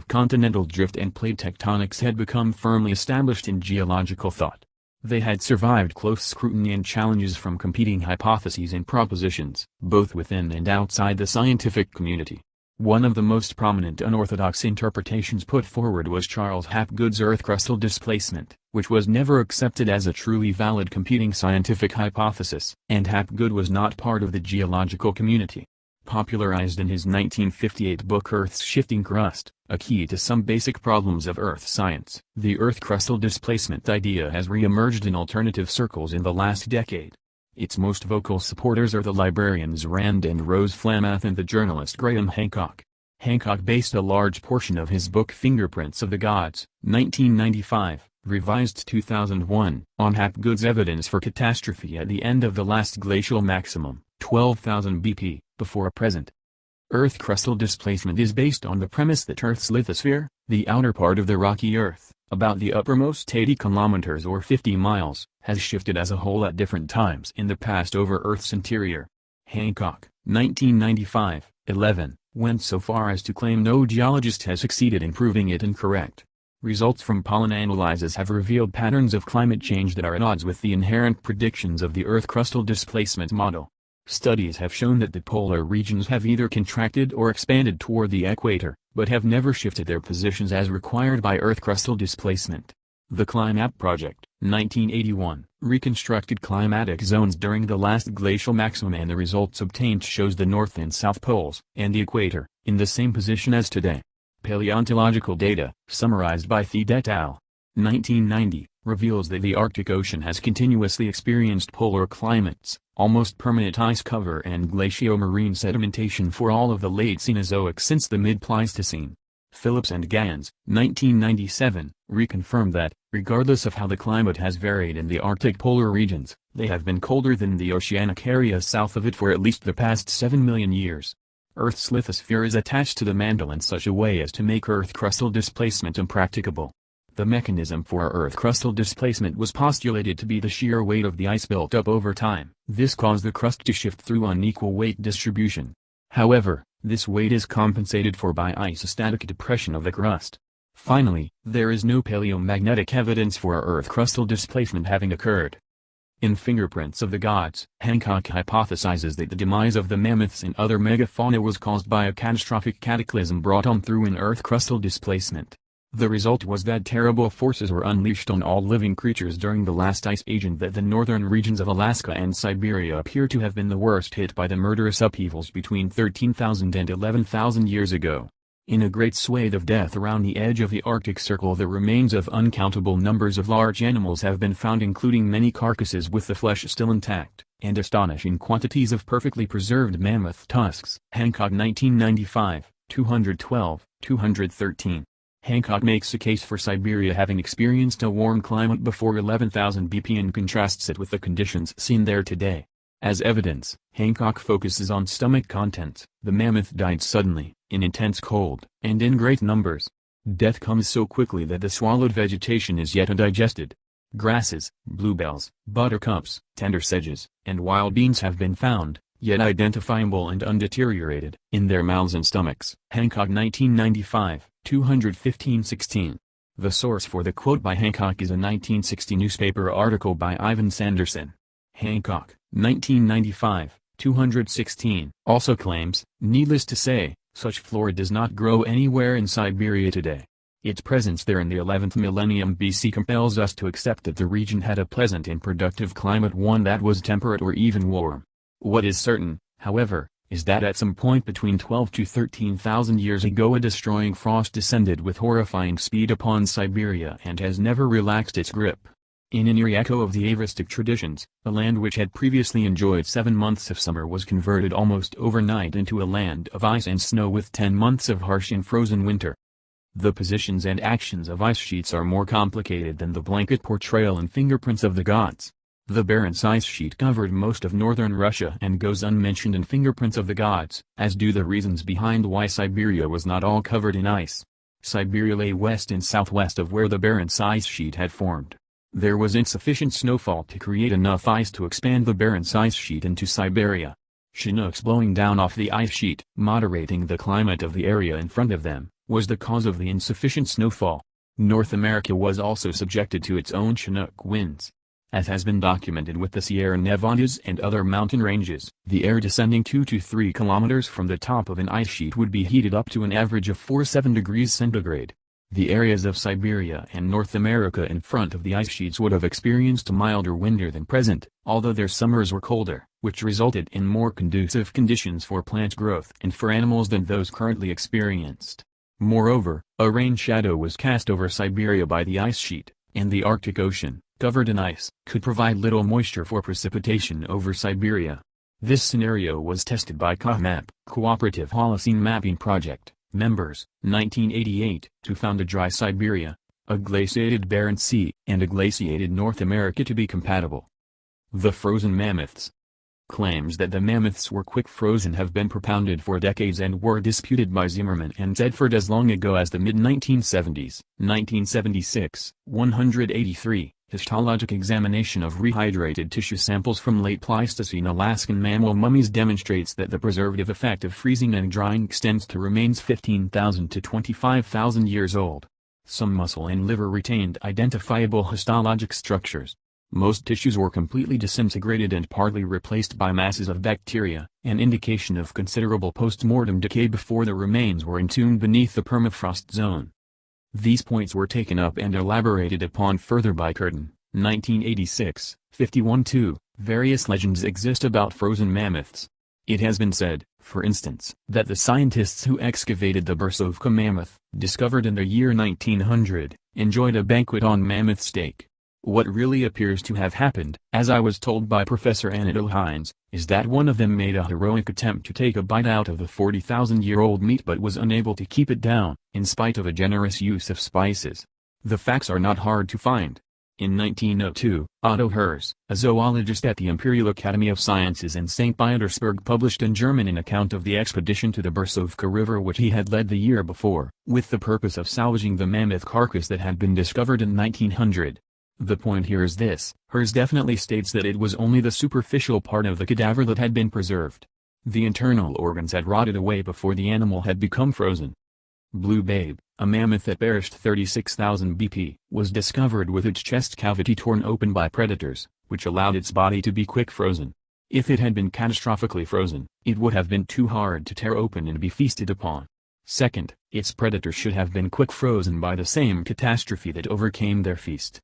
Continental drift and plate tectonics had become firmly established in geological thought. They had survived close scrutiny and challenges from competing hypotheses and propositions, both within and outside the scientific community. One of the most prominent unorthodox interpretations put forward was Charles Hapgood's Earth crustal displacement, which was never accepted as a truly valid competing scientific hypothesis, and Hapgood was not part of the geological community. Popularized in his 1958 book Earth's Shifting Crust, a key to some basic problems of Earth science, the Earth crustal displacement idea has re-emerged in alternative circles in the last decade. Its most vocal supporters are the librarians Rand and Rose Flamath and the journalist Graham Hancock. Hancock based a large portion of his book Fingerprints of the Gods, 1995, revised 2001, on Hapgood's evidence for catastrophe at the end of the last glacial maximum, 12,000 BP, before present. Earth crustal displacement is based on the premise that Earth's lithosphere, the outer part of the rocky Earth, about the uppermost 80 kilometers or 50 miles, has shifted as a whole at different times in the past over Earth's interior. Hancock, 1995, 11, went so far as to claim no geologist has succeeded in proving it incorrect. Results from pollen analyses have revealed patterns of climate change that are at odds with the inherent predictions of the Earth crustal displacement model. Studies have shown that the polar regions have either contracted or expanded toward the equator, but have never shifted their positions as required by Earth crustal displacement. The CliMap project, 1981, reconstructed climatic zones during the last glacial maximum, and the results obtained shows the North and South Poles, and the equator, in the same position as today. Paleontological data, summarized by Thied et al., 1990, reveals that the Arctic Ocean has continuously experienced polar climates, almost permanent ice cover and glacial-marine sedimentation for all of the late Cenozoic since the mid-Pleistocene. Phillips and Gans, 1997, reconfirmed that, regardless of how the climate has varied in the Arctic polar regions, they have been colder than the oceanic areas south of it for at least the past 7 million years. Earth's lithosphere is attached to the mantle in such a way as to make Earth crustal displacement impracticable. The mechanism for Earth crustal displacement was postulated to be the shear weight of the ice built up over time. This caused the crust to shift through unequal weight distribution. However, this weight is compensated for by isostatic depression of the crust. Finally, there is no paleomagnetic evidence for Earth crustal displacement having occurred. In Fingerprints of the Gods, Hancock hypothesizes that the demise of the mammoths and other megafauna was caused by a catastrophic cataclysm brought on through an Earth crustal displacement. The result was that terrible forces were unleashed on all living creatures during the last ice age, and that the northern regions of Alaska and Siberia appear to have been the worst hit by the murderous upheavals between 13,000 and 11,000 years ago. In a great swathe of death around the edge of the Arctic Circle, the remains of uncountable numbers of large animals have been found, including many carcasses with the flesh still intact, and astonishing quantities of perfectly preserved mammoth tusks. Hancock, 1995, 212, 213. Hancock makes a case for Siberia having experienced a warm climate before 11,000 BP and contrasts it with the conditions seen there today. As evidence, Hancock focuses on stomach contents. The mammoth died suddenly, in intense cold, and in great numbers. Death comes so quickly that the swallowed vegetation is yet undigested. Grasses, bluebells, buttercups, tender sedges, and wild beans have been found, yet identifiable and undeteriorated, in their mouths and stomachs. Hancock, 1995, 215-16. The source for the quote by Hancock is a 1960 newspaper article by Ivan Sanderson. Hancock, 1995, 216, also claims, needless to say, such flora does not grow anywhere in Siberia today. Its presence there in the 11th millennium BC compels us to accept that the region had a pleasant and productive climate, one that was temperate or even warm. What is certain, however, is that at some point between 12 to 13,000 years ago a destroying frost descended with horrifying speed upon Siberia and has never relaxed its grip. In an eerie echo of the Avristic traditions, a land which had previously enjoyed 7 months of summer was converted almost overnight into a land of ice and snow with 10 months of harsh and frozen winter. The positions and actions of ice sheets are more complicated than the blanket portrayal in Fingerprints of the Gods. The Barents ice sheet covered most of northern Russia and goes unmentioned in Fingerprints of the Gods, as do the reasons behind why Siberia was not all covered in ice. Siberia lay west and southwest of where the Barents ice sheet had formed. There was insufficient snowfall to create enough ice to expand the Barents ice sheet into Siberia. Chinooks blowing down off the ice sheet, moderating the climate of the area in front of them, was the cause of the insufficient snowfall. North America was also subjected to its own Chinook winds. As has been documented with the Sierra Nevadas and other mountain ranges, the air descending 2 to 3 kilometers from the top of an ice sheet would be heated up to an average of 47 degrees centigrade. The areas of Siberia and North America in front of the ice sheets would have experienced a milder winter than present, although their summers were colder, which resulted in more conducive conditions for plant growth and for animals than those currently experienced. Moreover, a rain shadow was cast over Siberia by the ice sheet, and the Arctic Ocean, covered in ice, could provide little moisture for precipitation over Siberia. This scenario was tested by COHMAP, Cooperative Holocene Mapping Project, members, 1988, to found a dry Siberia, a glaciated Barents Sea, and a glaciated North America to be compatible. The frozen mammoths. Claims that the mammoths were quick frozen have been propounded for decades and were disputed by Zimmerman and Zedford as long ago as the mid-1970s. 1976, 183, histologic examination of rehydrated tissue samples from late Pleistocene Alaskan mammal mummies demonstrates that the preservative effect of freezing and drying extends to remains 15,000 to 25,000 years old. Some muscle and liver retained identifiable histologic structures. Most tissues were completely disintegrated and partly replaced by masses of bacteria, an indication of considerable post-mortem decay before the remains were entombed beneath the permafrost zone. These points were taken up and elaborated upon further by Curtin, 1986, 51-2. Various legends exist about frozen mammoths. It has been said, for instance, that the scientists who excavated the Bursovka mammoth, discovered in the year 1900, enjoyed a banquet on mammoth steak. What really appears to have happened, as I was told by Professor Anatol Hines, is that one of them made a heroic attempt to take a bite out of the 40,000-year-old meat but was unable to keep it down, in spite of a generous use of spices. The facts are not hard to find. In 1902, Otto Herz, a zoologist at the Imperial Academy of Sciences in St. Petersburg, published in German an account of the expedition to the Bursovka River which he had led the year before, with the purpose of salvaging the mammoth carcass that had been discovered in 1900. The point here is this: Herz definitely states that it was only the superficial part of the cadaver that had been preserved. The internal organs had rotted away before the animal had become frozen. Blue Babe, a mammoth that perished 36,000 BP, was discovered with its chest cavity torn open by predators, which allowed its body to be quick frozen. If it had been catastrophically frozen, it would have been too hard to tear open and be feasted upon. Second, its predators should have been quick frozen by the same catastrophe that overcame their feast.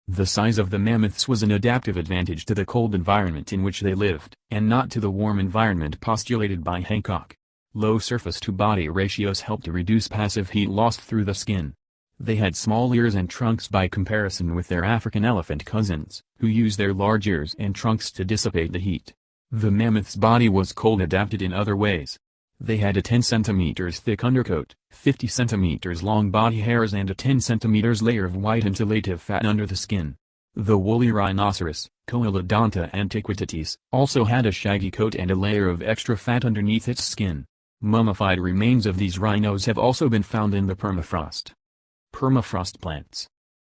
The size of the mammoths was an adaptive advantage to the cold environment in which they lived, and not to the warm environment postulated by Hancock. Low surface-to-body ratios helped to reduce passive heat lost through the skin. They had small ears and trunks by comparison with their African elephant cousins, who use their large ears and trunks to dissipate the heat. The mammoth's body was cold-adapted in other ways. They had a 10 cm thick undercoat, 50 cm long body hairs and a 10 cm layer of white insulative fat under the skin. The woolly rhinoceros, Coelodonta antiquitatis, also had a shaggy coat and a layer of extra fat underneath its skin. Mummified remains of these rhinos have also been found in the permafrost. Permafrost plants.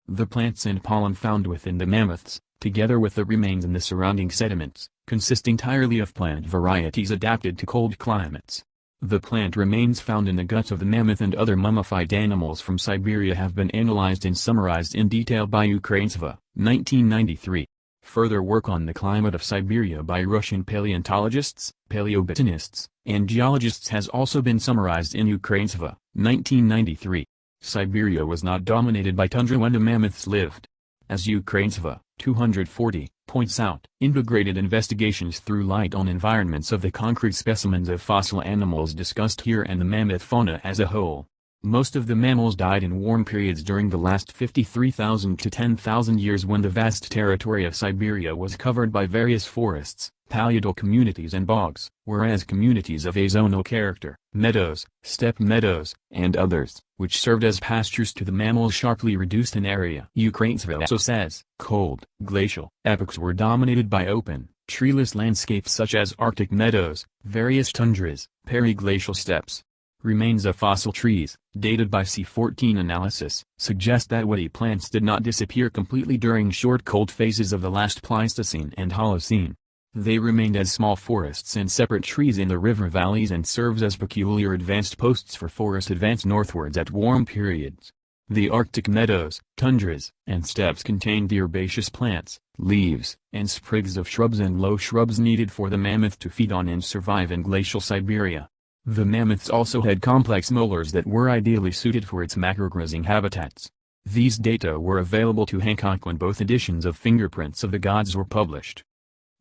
The plants and pollen found within the mammoths, together with the remains in the surrounding sediments, consist entirely of plant varieties adapted to cold climates. The plant remains found in the guts of the mammoth and other mummified animals from Siberia have been analyzed and summarized in detail by Ukraintseva, 1993. Further work on the climate of Siberia by Russian paleontologists, paleobotanists, and geologists has also been summarized in Ukraintseva, 1993. Siberia was not dominated by tundra when the mammoths lived. As Ukraintseva, 240, points out, integrated investigations threw light on environments of the concrete specimens of fossil animals discussed here and the mammoth fauna as a whole. Most of the mammals died in warm periods during the last 53,000 to 10,000 years when the vast territory of Siberia was covered by various forests, paludal communities and bogs, whereas communities of azonal character, meadows, steppe meadows, and others, which served as pastures to the mammals sharply reduced in area. Ukraintseva also says, cold, glacial epochs were dominated by open, treeless landscapes such as Arctic meadows, various tundras, periglacial steppes. Remains of fossil trees, dated by C14 analysis, suggest that woody plants did not disappear completely during short cold phases of the last Pleistocene and Holocene. They remained as small forests and separate trees in the river valleys and serves as peculiar advanced posts for forest advance northwards at warm periods. The Arctic meadows, tundras, and steppes contained the herbaceous plants, leaves, and sprigs of shrubs and low shrubs needed for the mammoth to feed on and survive in glacial Siberia. The mammoths also had complex molars that were ideally suited for its macrograzing habitats. These data were available to Hancock when both editions of Fingerprints of the Gods were published.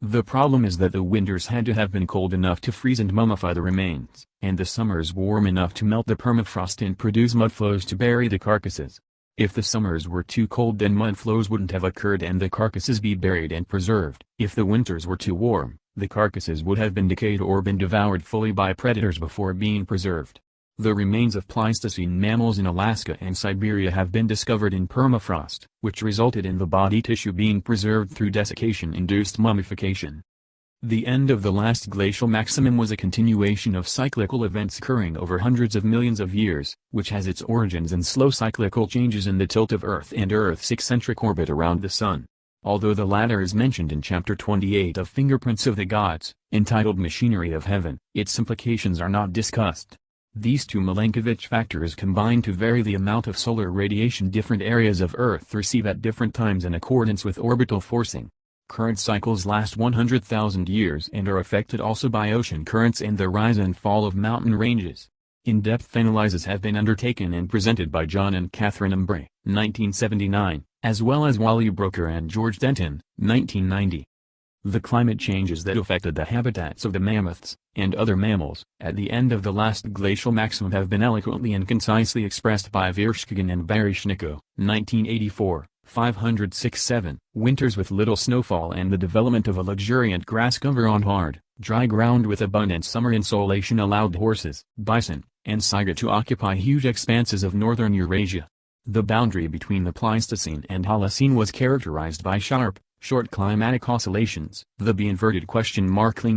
The problem is that the winters had to have been cold enough to freeze and mummify the remains, and the summers warm enough to melt the permafrost and produce mudflows to bury the carcasses. If the summers were too cold, then mudflows wouldn't have occurred and the carcasses be buried and preserved. If the winters were too warm, the carcasses would have been decayed or been devoured fully by predators before being preserved. The remains of Pleistocene mammals in Alaska and Siberia have been discovered in permafrost, which resulted in the body tissue being preserved through desiccation-induced mummification. The end of the last glacial maximum was a continuation of cyclical events occurring over hundreds of millions of years, which has its origins in slow cyclical changes in the tilt of Earth and Earth's eccentric orbit around the Sun. Although the latter is mentioned in Chapter 28 of Fingerprints of the Gods, entitled Machinery of Heaven, its implications are not discussed. These two Milankovitch factors combine to vary the amount of solar radiation different areas of Earth receive at different times in accordance with orbital forcing. Current cycles last 100,000 years and are affected also by ocean currents and the rise and fall of mountain ranges. In-depth analyses have been undertaken and presented by John and Catherine Embree, 1979, as well as Wally Broker and George Denton, 1990. The climate changes that affected the habitats of the mammoths, and other mammals, at the end of the last glacial maximum have been eloquently and concisely expressed by Vershkogen and Baryshnikov, 1984, 506-7, winters with little snowfall and the development of a luxuriant grass cover on hard, dry ground with abundant summer insolation allowed horses, bison, and saiga to occupy huge expanses of northern Eurasia. The boundary between the Pleistocene and Holocene was characterized by sharp, short climatic oscillations. The B-inverted Kling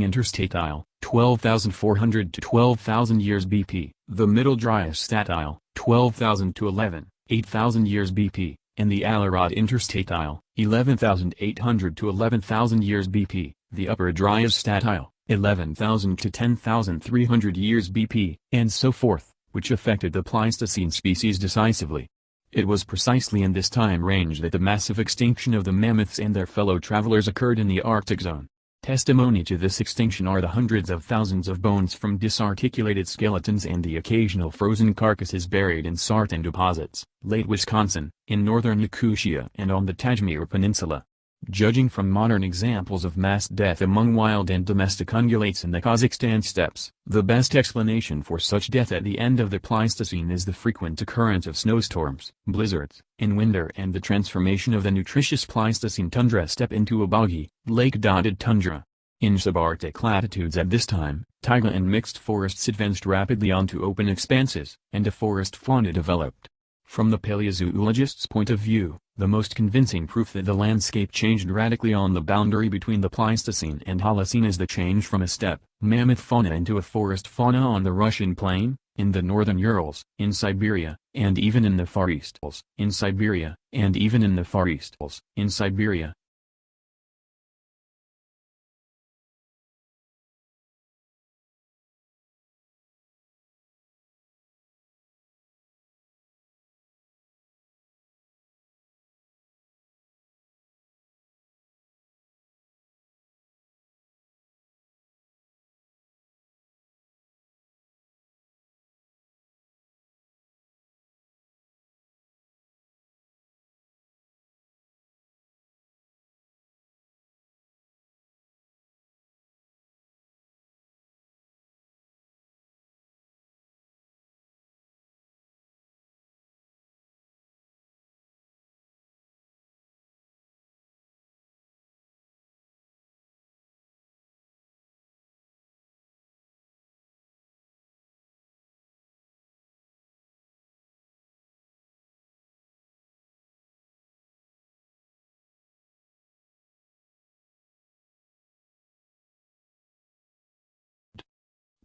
interstatile, 12,400 to 12,000 years BP, the middle Dryas statile, 12,000 to 8,000 years BP, and the Alarod interstatile, 11,800 to 11,000 years BP, the upper Dryas statile, 11,000 to 10,300 years BP, and so forth, which affected the Pleistocene species decisively. It was precisely in this time range that the massive extinction of the mammoths and their fellow travelers occurred in the Arctic zone. Testimony to this extinction are the hundreds of thousands of bones from disarticulated skeletons and the occasional frozen carcasses buried in sartan deposits, Lake Wisconsin, in northern Yakutia and on the Tajmir Peninsula. Judging from modern examples of mass death among wild and domestic ungulates in the Kazakhstan steppes, the best explanation for such death at the end of the Pleistocene is the frequent occurrence of snowstorms, blizzards, in winter and the transformation of the nutritious Pleistocene tundra steppe into a boggy, lake-dotted tundra. In subarctic latitudes at this time, taiga and mixed forests advanced rapidly onto open expanses, and a forest fauna developed. From the paleozoologist's point of view, the most convincing proof that the landscape changed radically on the boundary between the Pleistocene and Holocene is the change from a steppe, mammoth fauna into a forest fauna on the Russian plain, in the northern Urals, in Siberia, and even in the Far East, in Siberia, and even in the Far East, in Siberia.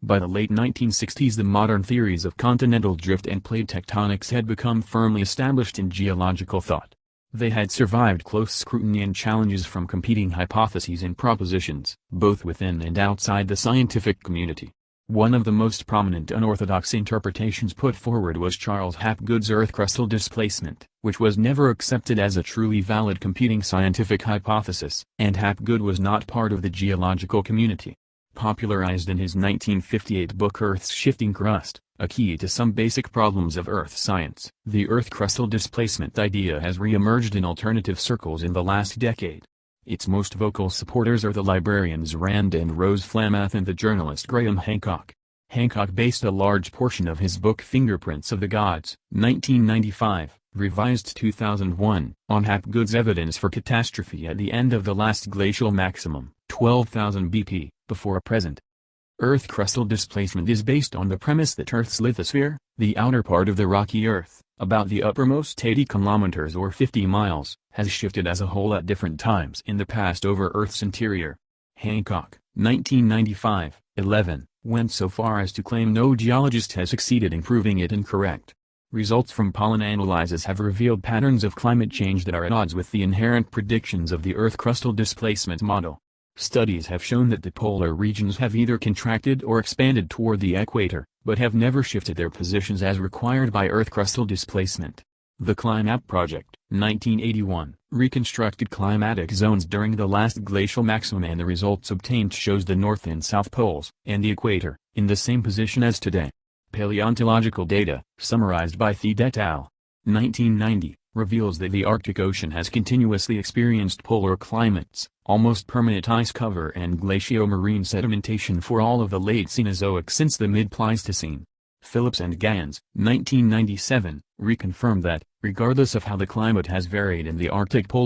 By the late 1960s, the modern theories of continental drift and plate tectonics had become firmly established in geological thought. They had survived close scrutiny and challenges from competing hypotheses and propositions, both within and outside the scientific community. One of the most prominent unorthodox interpretations put forward was Charles Hapgood's Earth crustal displacement, which was never accepted as a truly valid competing scientific hypothesis, and Hapgood was not part of the geological community. Popularized in his 1958 book Earth's Shifting Crust, a key to some basic problems of Earth science, the Earth crustal displacement idea has re-emerged in alternative circles in the last decade. Its most vocal supporters are the librarians Rand and Rose Flamath and the journalist Graham Hancock. Hancock based a large portion of his book Fingerprints of the Gods, 1995, revised 2001, on Hapgood's evidence for catastrophe at the end of the last glacial maximum, 12,000 BP, before present. Earth crustal displacement is based on the premise that Earth's lithosphere, the outer part of the rocky Earth, about the uppermost 80 kilometers or 50 miles, has shifted as a whole at different times in the past over Earth's interior. Hancock, 1995, 11, went so far as to claim no geologist has succeeded in proving it incorrect. Results from pollen analyses have revealed patterns of climate change that are at odds with the inherent predictions of the Earth crustal displacement model. Studies have shown that the polar regions have either contracted or expanded toward the equator, but have never shifted their positions as required by Earth crustal displacement. The CliMap project, 1981, reconstructed climatic zones during the last glacial maximum, and the results obtained shows the North and South Poles, and the equator, in the same position as today. Paleontological data, summarized by Thied et al., 1990, reveals that the Arctic Ocean has continuously experienced polar climates, almost permanent ice cover and glacial-marine sedimentation for all of the late Cenozoic since the mid-Pleistocene. Phillips and Gans, 1997, reconfirmed that, regardless of how the climate has varied in the Arctic polar